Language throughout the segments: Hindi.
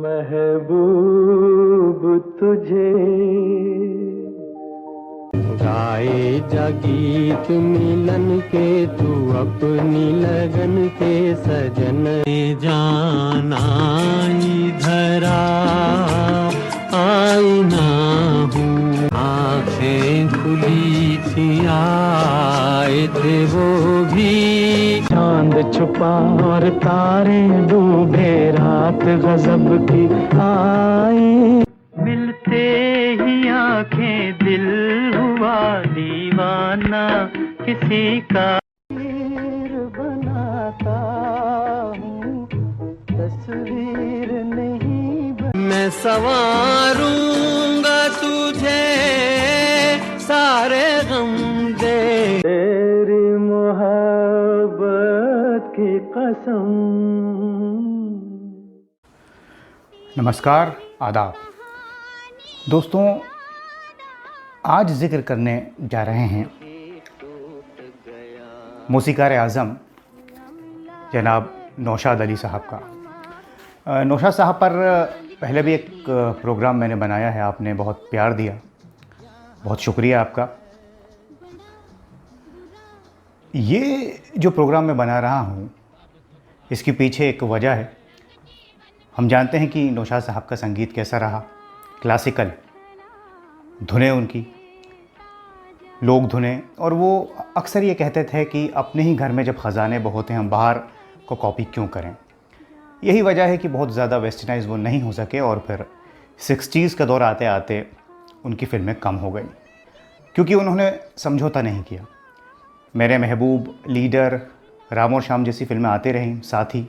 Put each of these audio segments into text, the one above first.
महबूब तुझे गाए जा गीत मिलन के, तू अपनी लगन के सजन जाना इधर आईना हूँ। आँखें खुली थी आए थे वो भी, चांद छुपा और तारे डूबे, रात गजब की आई। मिलते ही आंखें दिल हुआ दीवाना किसी का। तस्वीर बनाता हूँ तस्वीर नहीं मैं संवारूंगा तुझे सारे गम दे, तेरी मोहब्बत की कसम। नमस्कार, आदाब दोस्तों। आज जिक्र करने जा रहे हैं मौसीकार आज़म जनाब नौशाद अली साहब का। नौशाद साहब पर पहले भी एक प्रोग्राम मैंने बनाया है, आपने बहुत प्यार दिया, बहुत शुक्रिया आपका। ये जो प्रोग्राम मैं बना रहा हूँ इसके पीछे एक वजह है। हम जानते हैं कि नौशाद साहब का संगीत कैसा रहा, क्लासिकल धुनें उनकी, लोक धुनें, और वो अक्सर ये कहते थे कि अपने ही घर में जब ख़जाने होते हैं हम बाहर को कॉपी क्यों करें। यही वजह है कि बहुत ज़्यादा वेस्टर्नाइज वो नहीं हो सके और फिर 60s का दौर आते आते उनकी फ़िल्में कम हो गई क्योंकि उन्होंने समझौता नहीं किया। मेरे महबूब, लीडर, राम और शाम जैसी फ़िल्में आती रहीं साथ ही,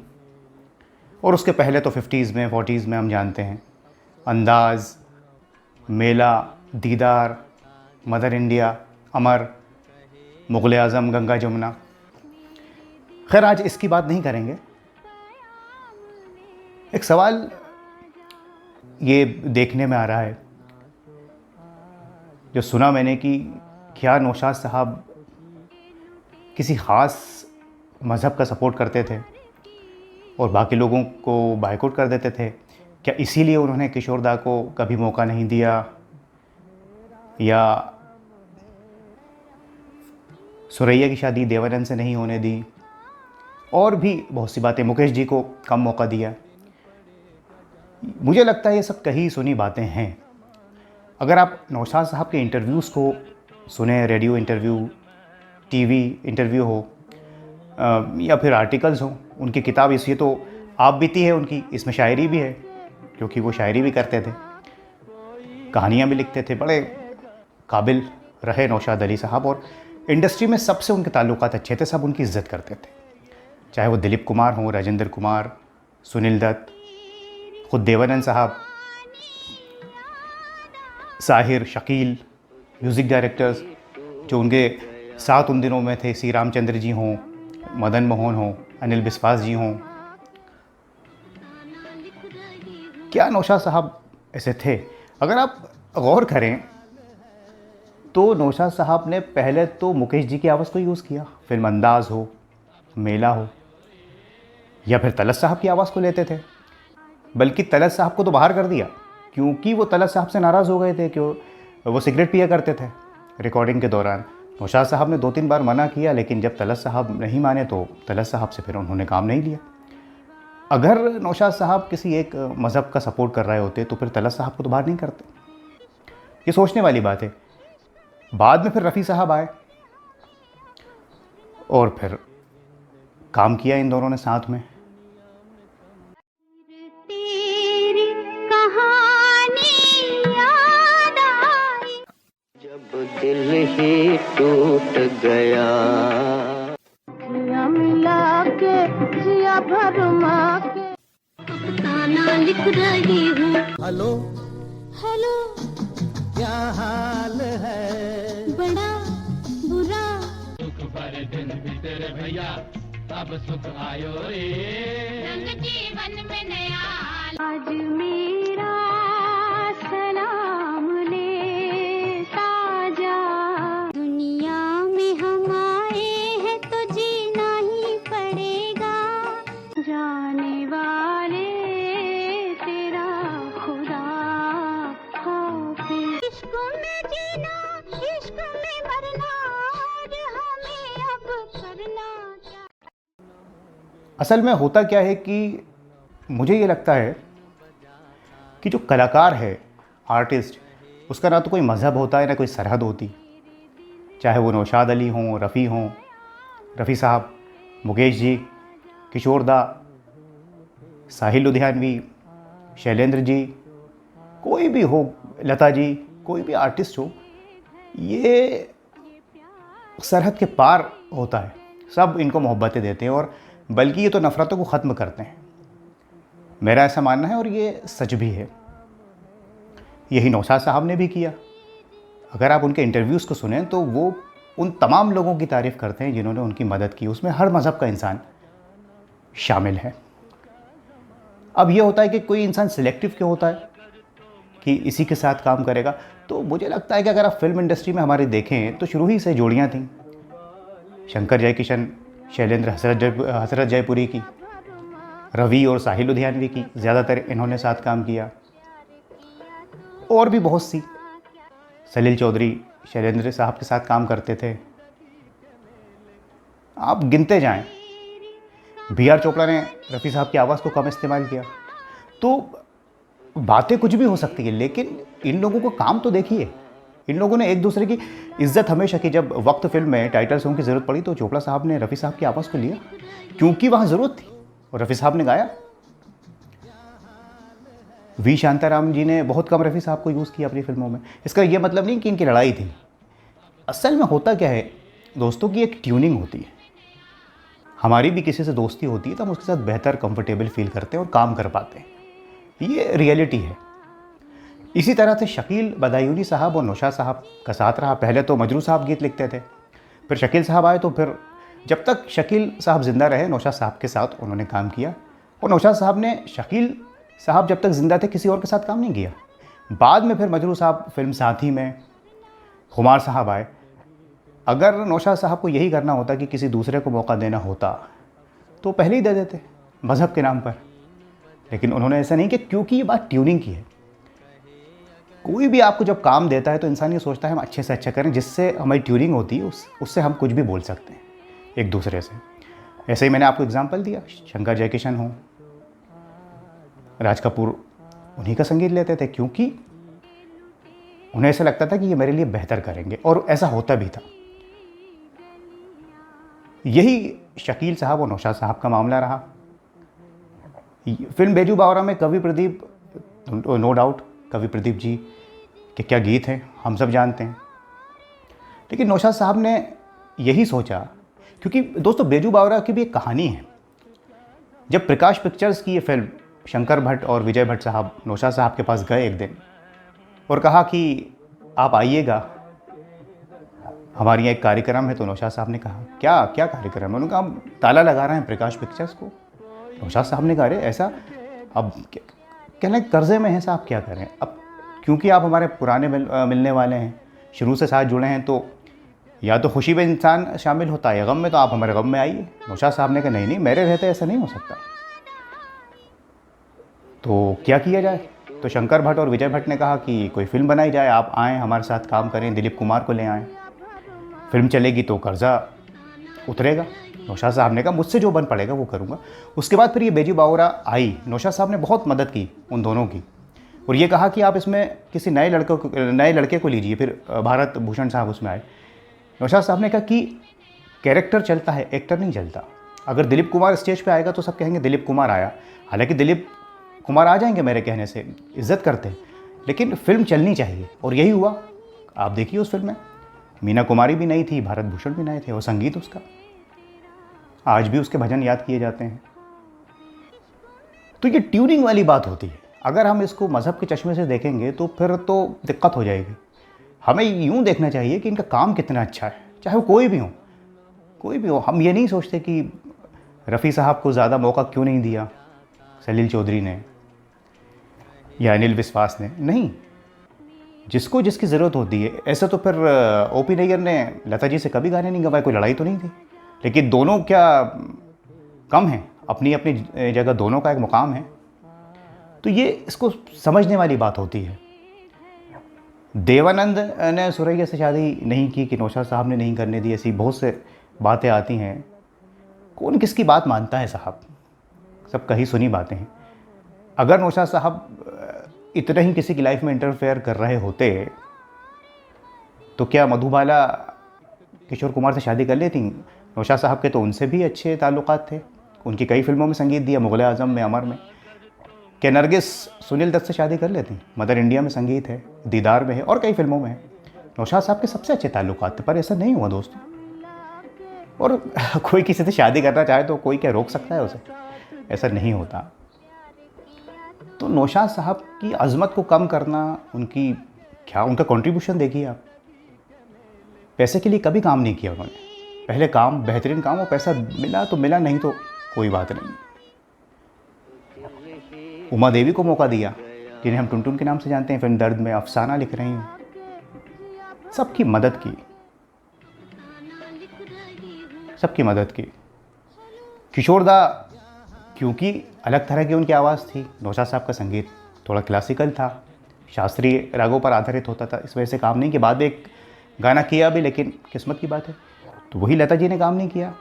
और उसके पहले तो 50s में 40s में हम जानते हैं अंदाज़, मेला, दीदार, मदर इंडिया, अमर, मुग़ल आज़म, गंगा जमुना। खैर आज इसकी बात नहीं करेंगे। एक सवाल ये देखने में आ रहा है, जो सुना मैंने कि क्या नौशाद साहब किसी ख़ास मज़हब का सपोर्ट करते थे और बाकी लोगों को बायकॉट कर देते थे। क्या इसीलिए उन्होंने किशोर दा को कभी मौका नहीं दिया, या सुरैया की शादी देवानंद से नहीं होने दी, और भी बहुत सी बातें, मुकेश जी को कम मौका दिया। मुझे लगता है ये सब कही सुनी बातें हैं। अगर आप नौशाद साहब के इंटरव्यूज़ को सुने, रेडियो इंटरव्यू, टीवी इंटरव्यू हो या फिर आर्टिकल्स हो, उनकी किताब इसी तो आप बीती है उनकी, इसमें शायरी भी है क्योंकि वो शायरी भी करते थे, कहानियाँ भी लिखते थे। बड़े काबिल रहे नौशाद अली साहब, और इंडस्ट्री में सबसे उनके ताल्लुकात अच्छे थे, सब उनकी इज़्ज़त करते थे, चाहे वो दिलीप कुमार हो, राजेंद्र कुमार, सुनील दत्त, ख़ुद देवानंद साहब, साहिर, शकील, म्यूज़िक डायरेक्टर्स जो उनके साथ उन दिनों में थे, सी रामचंद्र जी हों, मदन मोहन हों, अनिल बिस्वास जी हों। क्या नौशाद साहब ऐसे थे? अगर आप गौर करें तो नौशाद साहब ने पहले तो मुकेश जी की आवाज़ को यूज़ किया, फिल्म अंदाज़ हो, मेला हो, या फिर तलत साहब की आवाज़ को लेते थे। बल्कि तलत साहब को तो बाहर कर दिया क्योंकि वो तलत साहब से नाराज़ हो गए थे कि वो सिगरेट पिया करते थे रिकॉर्डिंग के दौरान। नौशाद साहब ने 2-3 बार मना किया, लेकिन जब तलत साहब नहीं माने तो तलत साहब से फिर उन्होंने काम नहीं लिया। अगर नौशाद साहब किसी एक मज़हब का सपोर्ट कर रहे होते तो फिर तलत साहब को तो बाहर नहीं करते। ये सोचने वाली बात है। बाद में फिर रफ़ी साहब आए और फिर काम किया इन दोनों ने साथ में। तेरी कहानी याद आई, जब दिल ही टूट गया, मिला के जिया भरमा के ताना लिख रही हूँ। हेलो हेलो, क्या हाल है? बड़ा बुरा सुख भरे दिन भी तेरे भैया, अब सुख आयो रे, रंग जीवन में नया। आज मेरा सलाम ले ताजा, दुनिया में हम आए हैं तो जीना ही पड़ेगा, जाने वाले तेरा असल में होता क्या है कि मुझे ये लगता है कि जो कलाकार है, आर्टिस्ट, उसका ना तो कोई मज़हब होता है ना कोई सरहद होती। चाहे वो नौशाद अली हों, रफ़ी साहब, मुकेश जी, किशोर दा, साहिल लुधियानवी, शैलेंद्र जी, कोई भी हो, लता जी, कोई भी आर्टिस्ट हो, ये सरहद के पार होता है। सब इनको मोहब्बतें देते हैं और बल्कि ये तो नफ़रतों को ख़त्म करते हैं। मेरा ऐसा मानना है और ये सच भी है। यही नौशाद साहब ने भी किया। अगर आप उनके इंटरव्यूज़ को सुनें तो वो उन तमाम लोगों की तारीफ़ करते हैं जिन्होंने उनकी मदद की। उसमें हर मज़हब का इंसान शामिल है। अब ये होता है कि कोई इंसान सिलेक्टिव क्यों होता है कि इसी के साथ काम करेगा। तो मुझे लगता है कि अगर आप फिल्म इंडस्ट्री में हमारी देखें तो शुरू ही से जोड़ियाँ थीं। शंकर जयकिशन, शैलेंद्र हसरत जयपुरी की, रवि और साहिल लुधियानवी की ज़्यादातर इन्होंने साथ काम किया। और भी बहुत सी, सलील चौधरी शैलेंद्र साहब के साथ काम करते थे। आप गिनते जाएं। BR चोपड़ा ने रफ़ी साहब की आवाज़ को कम इस्तेमाल किया। तो बातें कुछ भी हो सकती है, लेकिन इन लोगों को काम तो देखिए। इन लोगों ने एक दूसरे की इज्जत हमेशा की। जब वक्त फिल्म में टाइटल सॉन्ग की ज़रूरत पड़ी तो चोपड़ा साहब ने रफ़ी साहब की आवाज़ को लिया, क्योंकि वहाँ ज़रूरत थी और रफ़ी साहब ने गाया। वी शांताराम जी ने बहुत कम रफ़ी साहब को यूज़ किया अपनी फिल्मों में। इसका ये मतलब नहीं कि इनकी लड़ाई थी। असल में होता क्या है दोस्तों की एक ट्यूनिंग होती है। हमारी भी किसी से दोस्ती होती है तो हम उसके साथ बेहतर कंफर्टेबल फील करते हैं और काम कर पाते हैं। ये रियलिटी है। इसी तरह से शकील बदायूनी साहब और नौशाद साहब का साथ रहा। पहले तो मजरू साहब गीत लिखते थे, फिर शकील साहब आए, तो फिर जब तक शकील साहब ज़िंदा रहे नौशाद साहब के साथ उन्होंने काम किया। और नौशाद साहब ने शकील साहब जब तक ज़िंदा थे किसी और के साथ काम नहीं किया। बाद में फिर मजरू साहब फिल्म साथी में, खुमार साहब आए। अगर नौशाद साहब को यही करना होता कि किसी दूसरे को मौका देना होता तो पहले ही दे देते मज़हब के नाम पर, लेकिन उन्होंने ऐसा नहीं किया, क्योंकि ये बात ट्यूनिंग की है। कोई भी आपको जब काम देता है तो इंसान ये सोचता है हम अच्छे से अच्छा करें, जिससे हमारी ट्यूनिंग होती है उससे हम कुछ भी बोल सकते हैं एक दूसरे से। ऐसे ही मैंने आपको एग्जांपल दिया, शंकर जयकिशन हो, राज कपूर, उन्हीं का संगीत लेते थे क्योंकि उन्हें ऐसा लगता था कि ये मेरे लिए बेहतर करेंगे, और ऐसा होता भी था। यही शकील साहब और नौशाद साहब का मामला रहा। फिल्म बेजू बावरा में कवि प्रदीप, नो डाउट कवि प्रदीप जी के क्या गीत हैं हम सब जानते हैं, लेकिन नौशाद साहब ने यही सोचा, क्योंकि दोस्तों बेजू बावरा की भी एक कहानी है। जब प्रकाश पिक्चर्स की ये फिल्म, शंकर भट्ट और विजय भट्ट साहब नौशाद साहब के पास गए एक दिन और कहा कि आप आइएगा, हमारे यहाँ एक कार्यक्रम है। तो नौशाद साहब ने कहा क्या क्या कार्यक्रम है? उन्होंने कहा हम ताला लगा रहे हैं प्रकाश पिक्चर्स को। नौशाद साहब ने कहा अरे ऐसा, अब कहने कर्जे में हैं साहब, क्या करें अब, क्योंकि आप हमारे पुराने मिलने वाले हैं, शुरू से साथ जुड़े हैं, तो या तो खुशी में इंसान शामिल होता है या गम में, तो आप हमारे गम में आइए। नौशाद साहब ने कहा नहीं नहीं, मेरे रहते ऐसा नहीं हो सकता। तो क्या किया जाए? तो शंकर भट्ट और विजय भट्ट ने कहा कि कोई फिल्म बनाई जाए, आप आएँ हमारे साथ काम करें, दिलीप कुमार को ले आएँ, फिल्म चलेगी तो कर्जा उतरेगा। नौशाद साहब ने कहा मुझसे जो बन पड़ेगा वो करूँगा। उसके बाद फिर ये बेजू बावरा आई। नौशाद साहब ने बहुत मदद की उन दोनों की, और ये कहा कि आप इसमें किसी नए लड़के को लीजिए। फिर भारत भूषण साहब उसमें आए। नौशाद साहब ने कहा कि कैरेक्टर चलता है, एक्टर नहीं चलता। अगर दिलीप कुमार स्टेज पे आएगा तो सब कहेंगे दिलीप कुमार आया, हालांकि दिलीप कुमार आ जाएंगे मेरे कहने से, इज्जत करते हैं, लेकिन फिल्म चलनी चाहिए। और यही हुआ। आप देखिए उस फिल्म में मीना कुमारी भी नहीं थी, भारत भूषण भी नहीं थे, और संगीत उसका आज भी उसके भजन याद किए जाते हैं। तो ये ट्यूनिंग वाली बात होती है। अगर हम इसको मज़हब के चश्मे से देखेंगे तो फिर तो दिक्कत हो जाएगी। हमें यूँ देखना चाहिए कि इनका काम कितना अच्छा है, चाहे वो कोई भी हो। हम ये नहीं सोचते कि रफ़ी साहब को ज़्यादा मौका क्यों नहीं दिया सलील चौधरी ने या अनिल विश्वास ने, नहीं, जिसको जिसकी ज़रूरत होती है। ऐसा तो फिर ओपी नैयर ने लता जी से कभी गाने नहीं गवाए, कोई लड़ाई तो नहीं थी, लेकिन दोनों क्या कम हैं? अपनी अपनी जगह दोनों का एक मुकाम है। तो ये इसको समझने वाली बात होती है। देवानंद ने सुरैया से शादी नहीं की कि नौशाद साहब ने नहीं करने दी, ऐसी बहुत से बातें आती हैं। कौन किसकी बात मानता है साहब? सब कही सुनी बातें हैं। अगर नौशाद साहब इतना ही किसी की लाइफ में इंटरफेयर कर रहे होते तो क्या मधुबाला किशोर कुमार से शादी कर लेती? नौशाद साहब के तो उनसे भी अच्छे ताल्लुकात थे, उनकी कई फिल्मों में संगीत दिया, मुग़ल आज़म में, अमर में। क्या नरगिस सुनील दत्त से शादी कर लेती? मदर इंडिया में संगीत है, दीदार में है और कई फिल्मों में है। नौशाद साहब के सबसे अच्छे ताल्लुकात थे, पर ऐसा नहीं हुआ दोस्तों। और कोई किसी से शादी करना चाहे तो कोई क्या रोक सकता है उसे? ऐसा नहीं होता। तो नौशाद साहब की अज़मत को कम करना, उनका कंट्रीब्यूशन देखिए आप। पैसे के लिए कभी काम नहीं किया उन्होंने, पहले काम, बेहतरीन काम, और पैसा मिला तो मिला, नहीं तो कोई बात नहीं। उमा देवी को मौका दिया, जिन्हें हम टुनटुन के नाम से जानते हैं, फिल्म दर्द में अफसाना लिख रही हैं। सबकी मदद की, सबकी मदद की। किशोर दा, क्योंकि अलग तरह की उनकी आवाज़ थी, नौशाद साहब का संगीत थोड़ा क्लासिकल था, शास्त्रीय रागों पर आधारित होता था, इस वजह से काम नहीं किया। बाद में एक गाना किया भी, लेकिन किस्मत की बात है, तो वही लता जी ने काम नहीं किया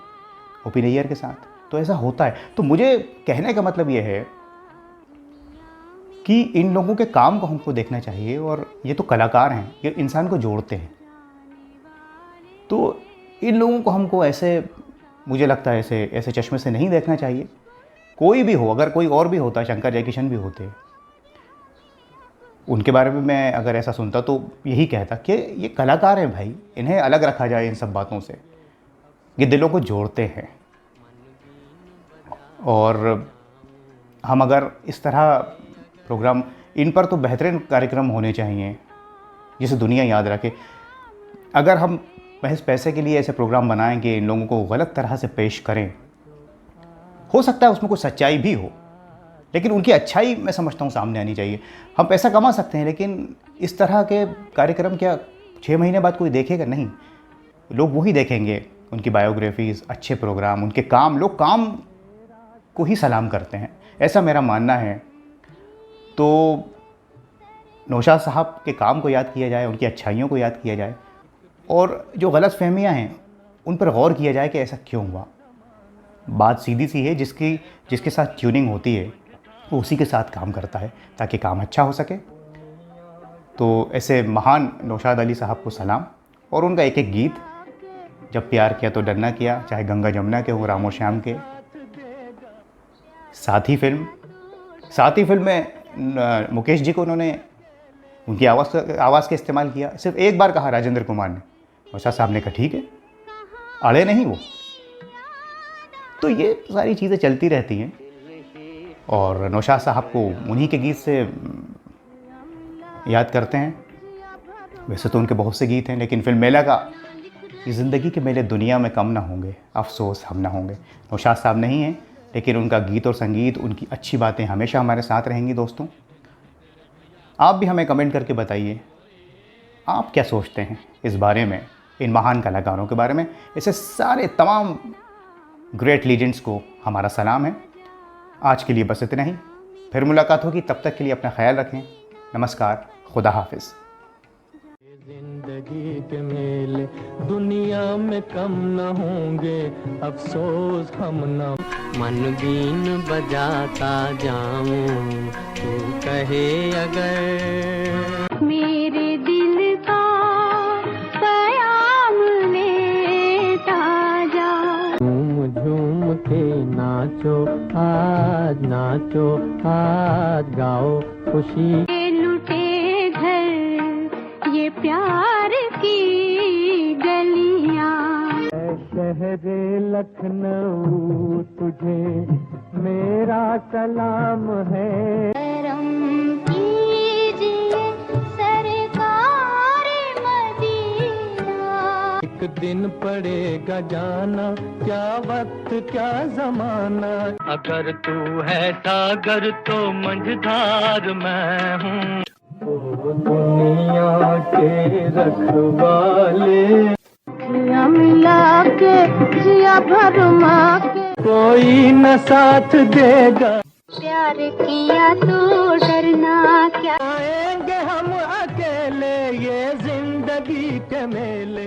ओपी नैयर के साथ। तो ऐसा होता है। तो मुझे कहने का मतलब ये है कि इन लोगों के काम को हमको देखना चाहिए, और ये तो कलाकार हैं, ये इंसान को जोड़ते हैं। तो इन लोगों को हमको ऐसे, मुझे लगता है ऐसे चश्मे से नहीं देखना चाहिए। कोई भी हो, अगर कोई और भी होता, शंकर जयकिशन भी होते, उनके बारे में मैं अगर ऐसा सुनता तो यही कहता कि ये कलाकार हैं भाई, इन्हें अलग रखा जाए इन सब बातों से। ये दिलों को जोड़ते हैं, और हम अगर इस तरह प्रोग्राम, इन पर तो बेहतरीन कार्यक्रम होने चाहिए जिसे दुनिया याद रखे। अगर हम महज पैसे के लिए ऐसे प्रोग्राम बनाएं कि इन लोगों को गलत तरह से पेश करें, हो सकता है उसमें कुछ सच्चाई भी हो, लेकिन उनकी अच्छाई मैं समझता हूँ सामने आनी चाहिए। हम पैसा कमा सकते हैं, लेकिन इस तरह के कार्यक्रम क्या 6 महीने बाद कोई देखेगा? नहीं, लोग वही देखेंगे, उनकी बायोग्राफीज़, अच्छे प्रोग्राम, उनके काम, लोग काम को ही सलाम करते हैं, ऐसा मेरा मानना है। तो नौशाद साहब के काम को याद किया जाए, उनकी अच्छाइयों को याद किया जाए, और जो गलत फहमियाँ हैं उन पर गौर किया जाए कि ऐसा क्यों हुआ। बात सीधी सी है, जिसके साथ ट्यूनिंग होती है वो उसी के साथ काम करता है, ताकि काम अच्छा हो सके। तो ऐसे महान नौशाद अली साहब को सलाम, और उनका एक एक गीत, जब प्यार किया तो डरना किया, चाहे गंगा जमुना के हो, राम और श्याम के, साथी फिल्म में मुकेश जी को उन्होंने उनकी आवाज़ का इस्तेमाल किया। सिर्फ एक बार कहा राजेंद्र कुमार ने, नौशाद साहब ने कहा ठीक है, अड़े नहीं वो। तो ये सारी चीज़ें चलती रहती हैं, और नौशाद साहब को उन्हीं के गीत से याद करते हैं। वैसे तो उनके बहुत से गीत हैं, लेकिन फिल्म मेला का, ये ज़िंदगी के मेले दुनिया में कम ना होंगे, अफसोस हम ना होंगे, नौशाद साहब नहीं हैं, लेकिन उनका गीत और संगीत, उनकी अच्छी बातें हमेशा हमारे साथ रहेंगी। दोस्तों, आप भी हमें कमेंट करके बताइए, आप क्या सोचते हैं इस बारे में, इन महान कलाकारों के बारे में। ऐसे सारे तमाम ग्रेट लीजेंड्स को हमारा सलाम है। आज के लिए बस इतना ही, फिर मुलाकात होगी, तब तक के लिए अपना ख्याल रखें। नमस्कार, खुदा हाफिज़। जिंदगी के मेले दुनिया में कम न होंगे, अफसोस हम न। मन बीन बजाता जाऊं, तू कहे अगर मेरे दिल का कयाम लेता जा। झूम झूम के नाचो आज गाओ खुशी। लुटे घर ये प्यार की गलियां। शहरे लखनऊ तुझे मेरा सलाम है। करम कीजिए सरकार मदीना। एक दिन पड़ेगा जाना, क्या वक्त क्या जमाना। अगर तू है सागर तो मंझधार मैं हूँ। दुनिया के रखवाले, जिया मिला के जिया भरमा के, कोई न साथ देगा। प्यार किया तो डरना क्या। आएंगे हम अकेले ये जिंदगी के मेले।